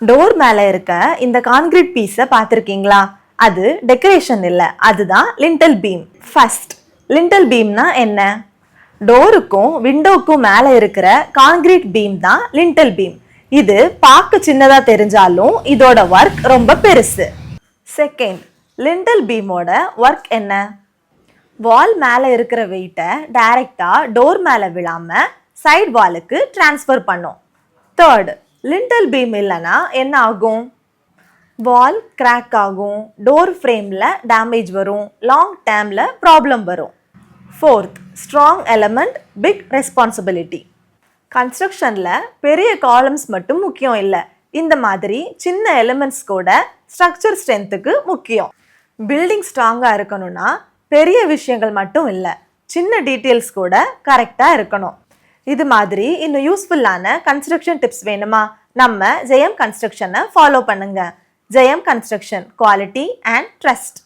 Door மேல இருக்க இந்த கான்கிரீட் பீஸை பார்த்துருக்கீங்களா? அது டெக்கரேஷன் இல்லை, அதுதான் லிண்டல் பீம். ஃபர்ஸ்ட், லிண்டல் பீம்னா என்ன? டோருக்கும் விண்டோக்கும் மேல இருக்கிற கான்கிரீட் பீம் தான் லிண்டல் பீம். இது பார்க்க சின்னதா தெரிஞ்சாலும் இதோட ஒர்க் ரொம்ப பெருசு. செகண்ட், லிண்டல் பீமோட ஒர்க் என்ன? வால் மேல இருக்கிற வெயிட்டை டைரக்டா டோர் மேல விழாம சைட் வாலுக்கு டிரான்ஸ்ஃபர் பண்ணும். தேர்ட், லிண்டல் பீம் இல்லைன்னா என்ன ஆகும்? வால் கிராக் ஆகும், டோர் ஃப்ரேமில் டேமேஜ் வரும், லாங் டேர்மில் ப்ராப்ளம் வரும். Fourth, strong element, big responsibility. கன்ஸ்ட்ரக்ஷனில் பெரிய காலம்ஸ் மட்டும் முக்கியம் இல்லை, இந்த மாதிரி சின்ன எலிமெண்ட்ஸ் கூட ஸ்ட்ரக்சர் ஸ்ட்ரென்த்துக்கு முக்கியம். பில்டிங் ஸ்ட்ராங்காக இருக்கணும்னா பெரிய விஷயங்கள் மட்டும் இல்லை, சின்ன டீட்டெயில்ஸ் கூட கரெக்டாக இருக்கணும். இது மாதிரி இன்னும் யூஸ்ஃபுல்லான கன்ஸ்ட்ரக்ஷன் டிப்ஸ் வேணுமா? நம்ம ஜெயம் கன்ஸ்ட்ரக்ஷனை ஃபாலோ பண்ணுங்க. ஜெயம் கன்ஸ்ட்ரக்ஷன், குவாலிட்டி அண்ட் ட்ரஸ்ட்.